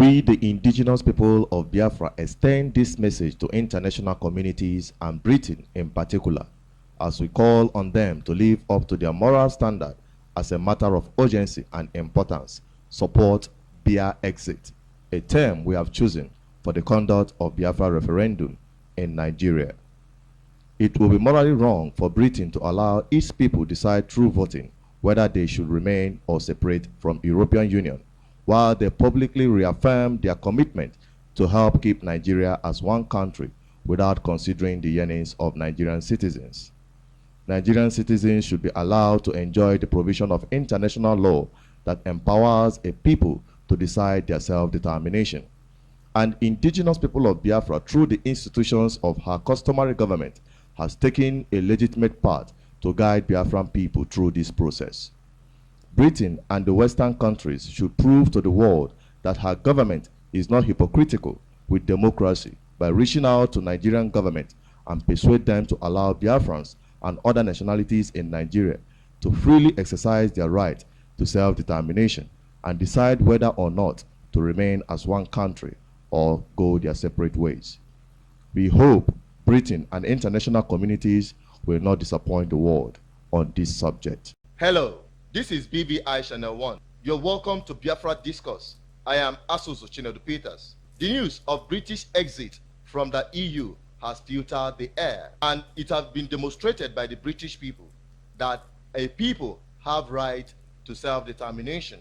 We, the indigenous people of Biafra, extend this message to international communities and Britain in particular, as we call on them to live up to their moral standard as a matter of urgency and importance. Support BIAEXIT, a term we have chosen for the conduct of Biafra referendum in Nigeria. It will be morally wrong for Britain to allow its people decide through voting whether they should remain or separate from European Union, while they publicly reaffirm their commitment to help keep Nigeria as one country without considering the yearnings of Nigerian citizens. Nigerian citizens should be allowed to enjoy the provision of international law that empowers a people to decide their self-determination. And indigenous people of Biafra, through the institutions of her customary government, has taken a legitimate part to guide Biafran people through this process. Britain and the Western countries should prove to the world that her government is not hypocritical with democracy by reaching out to Nigerian government and persuade them to allow Biafrans and other nationalities in Nigeria to freely exercise their right to self-determination and decide whether or not to remain as one country or go their separate ways. We hope Britain and international communities will not disappoint the world on this subject. Hello, this is BBI Channel 1. You're welcome to Biafra Discourse. I am Asuzu Chinedu Peters. The news of British exit from the EU has filtered the air, and it has been demonstrated by the British people that a people have right to self-determination,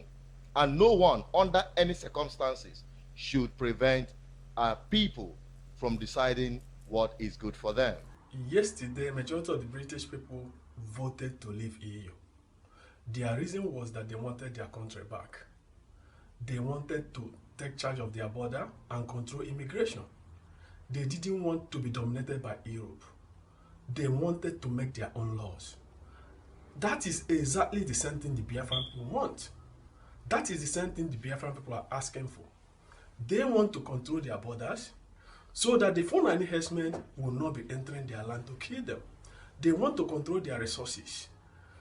and no one under any circumstances should prevent a people from deciding what is good for them. Yesterday, majority of the British people voted to leave EU. Their reason was that they wanted their country back. They wanted to take charge of their border and control immigration. They didn't want to be dominated by Europe. They wanted to make their own laws. That is exactly the same thing the Biafran people want. That is the same thing the Biafran people are asking for. They want to control their borders so that the foreign herdsmen will not be entering their land to kill them. They want to control their resources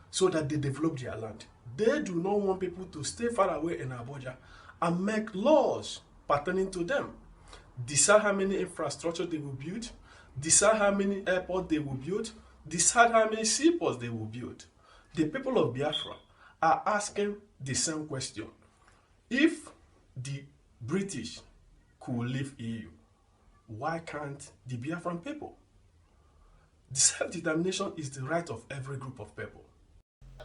so that they develop their land. They do not want people to stay far away in Abuja and make laws pertaining to them. Decide how many infrastructure they will build, decide how many airports they will build, decide how many seaports they will build. The people of Biafra are asking the same question. If the British could leave EU, why can't the Biafran people? The self-determination is the right of every group of people.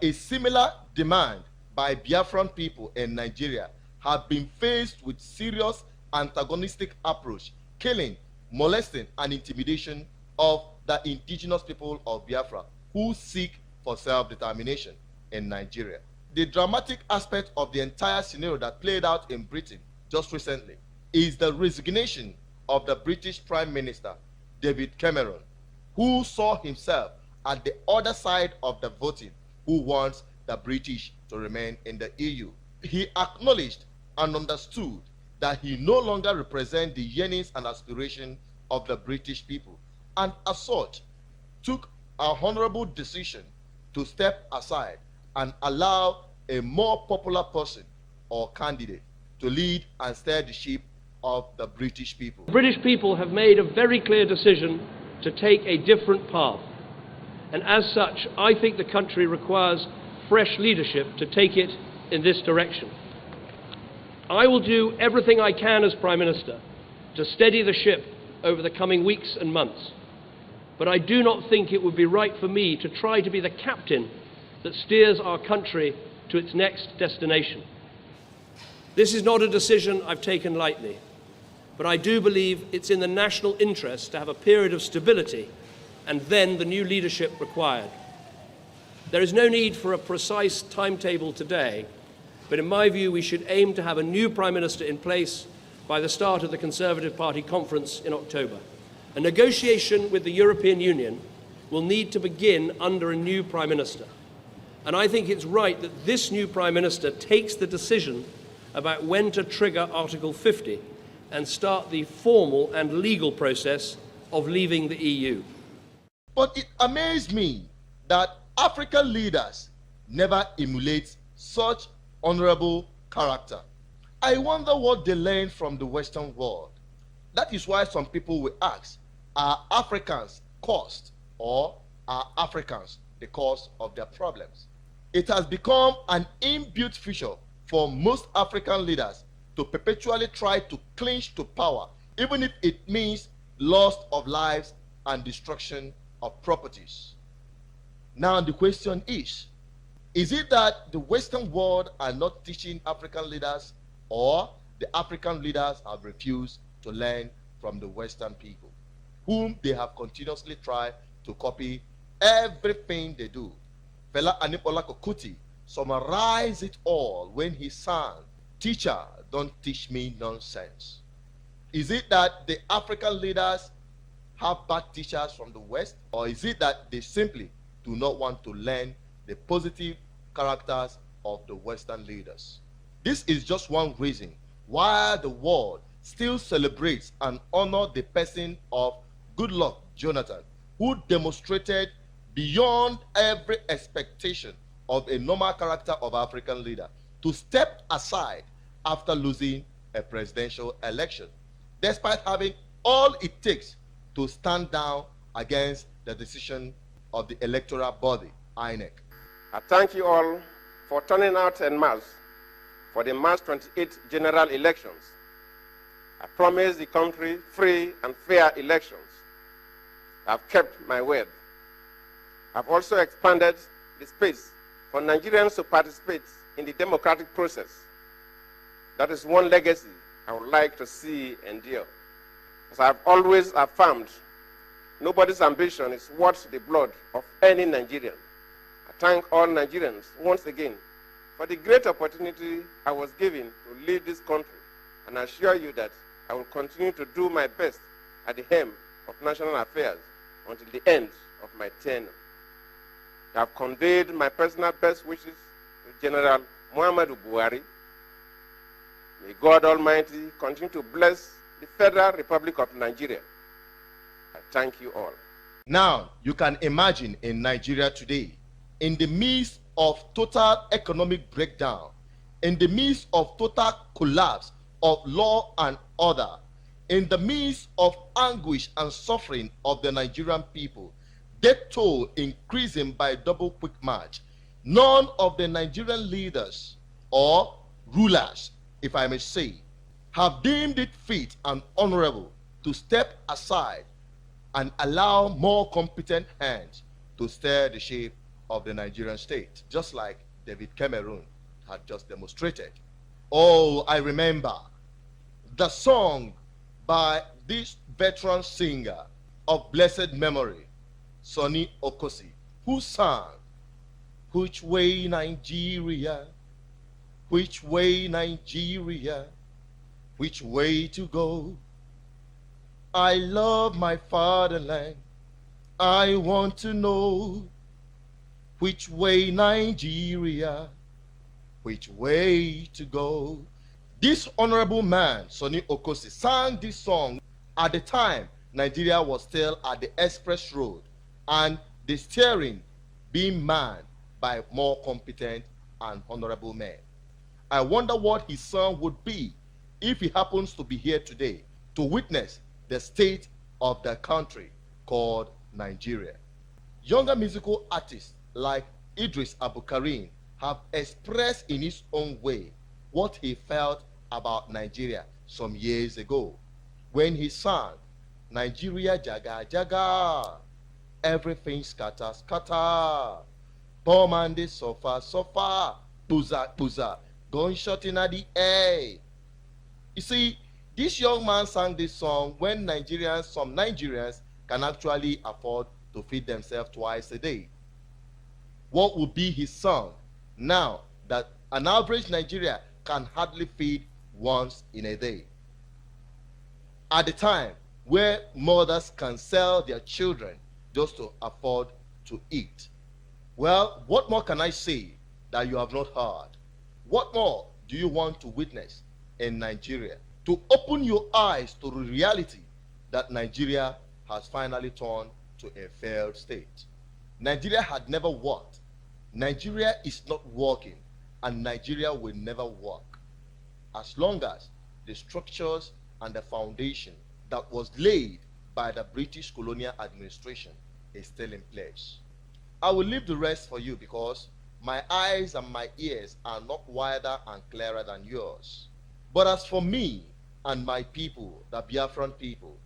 A similar demand by Biafran people in Nigeria have been faced with serious antagonistic approach, killing, molesting, and intimidation of the indigenous people of Biafra who seek for self-determination in Nigeria. The dramatic aspect of the entire scenario that played out in Britain just recently is the resignation of the British Prime Minister, David Cameron, who saw himself at the other side of the voting, who wants the British to remain in the EU. He acknowledged and understood that he no longer represents the yearnings and aspirations of the British people, and as such, took a honorable decision to step aside and allow a more popular person or candidate to lead and steer the ship of the British people. The British people have made a very clear decision to take a different path, and as such, I think the country requires fresh leadership to take it in this direction. I will do everything I can as Prime Minister to steady the ship over the coming weeks and months, but I do not think it would be right for me to try to be the captain that steers our country to its next destination. This is not a decision I've taken lightly, but I do believe it's in the national interest to have a period of stability and then the new leadership required. There is no need for a precise timetable today, but in my view, we should aim to have a new Prime Minister in place by the start of the Conservative Party conference in October. A negotiation with the European Union will need to begin under a new Prime Minister. And I think it's right that this new Prime Minister takes the decision about when to trigger Article 50 and start the formal and legal process of leaving the EU. But it amazed me that African leaders never emulate such honorable character. I wonder what they learned from the Western world. That is why some people will ask, are Africans caused, or are Africans the cause of their problems? It has become an inbuilt feature for most African leaders to perpetually try to cling to power, even if it means loss of lives and destruction of properties. Now the question is it that the Western world are not teaching African leaders, or the African leaders have refused to learn from the Western people, whom they have continuously tried to copy everything they do? Fela Anipola Kuti summarized it all when he sang, "Teacher, don't teach me nonsense." Is it that the African leaders have bad teachers from the West, or is it that they simply do not want to learn the positive characters of the Western leaders? This is just one reason why the world still celebrates and honors the person of Goodluck Jonathan, who demonstrated beyond every expectation of a normal character of African leader to step aside after losing a presidential election, despite having all it takes to stand down against the decision of the electoral body, INEC. I thank you all for turning out en masse for the March 28 general elections. I promised the country free and fair elections. I've kept my word. I've also expanded the space for Nigerians to participate in the democratic process. That is one legacy I would like to see endure. As I've always affirmed, nobody's ambition is worth the blood of any Nigerian. I thank all Nigerians once again for the great opportunity I was given to lead this country, and I assure you that I will continue to do my best at the helm of national affairs until the end of my tenure. I have conveyed my personal best wishes to General Muhammadu Buhari. May God Almighty continue to bless the Federal Republic of Nigeria. I thank you all. Now, you can imagine in Nigeria today, in the midst of total economic breakdown, in the midst of total collapse of law and order, in the midst of anguish and suffering of the Nigerian people, death toll increasing by double quick march, none of the Nigerian leaders or rulers, if I may say, have deemed it fit and honorable to step aside and allow more competent hands to steer the ship of the Nigerian state, just like David Cameron had just demonstrated. Oh, I remember the song by this veteran singer of blessed memory, Sonny Okosi, who sang, "Which way Nigeria, which way Nigeria, which way to go? I love my fatherland, I want to know, which way Nigeria, which way to go?" This honorable man, Sonny Okosi, sang this song at the time Nigeria was still at the express road and the steering being manned by more competent and honorable men. I wonder what his song would be if he happens to be here today to witness the state of the country called Nigeria. Younger musical artists like Idris Abdulkarim have expressed in his own way what he felt about Nigeria some years ago when he sang, "Nigeria jaga jaga, everything scatter scatter, bomb and they suffer suffer, booza booza, gunshot in the air." You see, this young man sang this song when some Nigerians can actually afford to feed themselves twice a day. What would be his song now that an average Nigerian can hardly feed once in a day? At the time where mothers can sell their children just to afford to eat. Well, what more can I say that you have not heard? What more do you want to witness in Nigeria to open your eyes to the reality that Nigeria has finally turned to a failed state? Nigeria had never worked. Nigeria is not working, and Nigeria will never work. as long as the structures and the foundation that was laid by the British colonial administration is still in place. I will leave the rest for you because my eyes and my ears are not wider and clearer than yours. But as for me and my people, the Biafran people,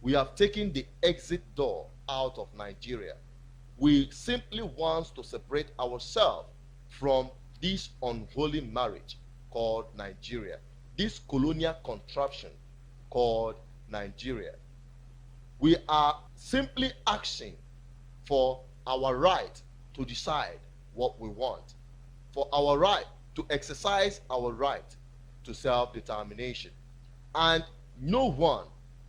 we have taken the exit door out of Nigeria. We simply want to separate ourselves from this unholy marriage called Nigeria, this colonial contraption called Nigeria. We are simply asking for our right to decide what we want, for our right to exercise our right to self-determination. And no one,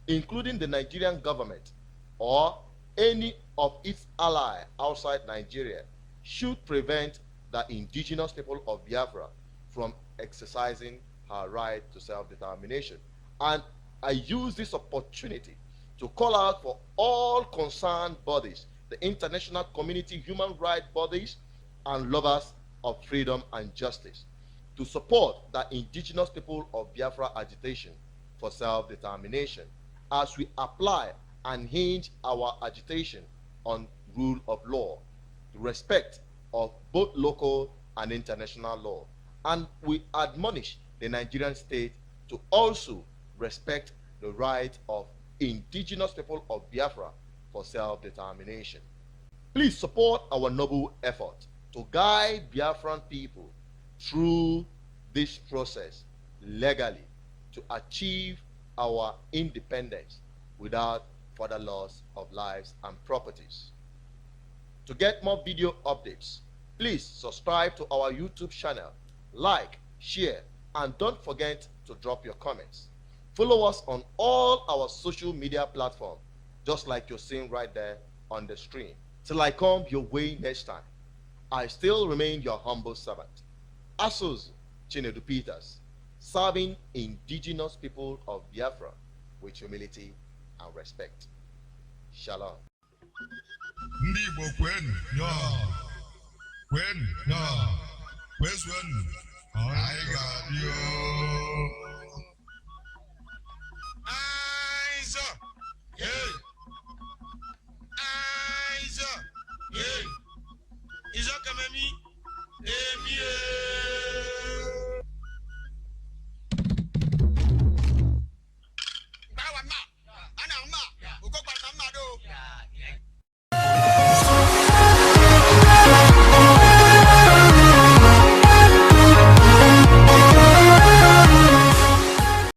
including the Nigerian government or any of its ally outside Nigeria, should prevent the indigenous people of Biafra from exercising her right to self-determination. And I use this opportunity to call out for all concerned bodies, the international community, human rights bodies, and lovers of freedom and justice, to support the indigenous people of Biafra agitation for self-determination as we apply and hinge our agitation on rule of law, respect of both local and international law. And we admonish the Nigerian state to also respect the right of indigenous people of Biafra for self-determination. Please support our noble effort to guide Biafran people through this process legally to achieve our independence without further loss of lives and properties. To get more video updates, please subscribe to our YouTube channel, like, share, and don't forget to drop your comments. Follow us on all our social media platforms, just like you're seeing right there on the screen. Till I come your way next time, I still remain your humble servant, Asos Chinedu Peters, serving indigenous people of Biafra with humility and respect. Shalom. Ndị Igbo kwen ya, kweswen, anyị ga-adị Aiza, hey, Aiza, hey, Izo kamemi, emi.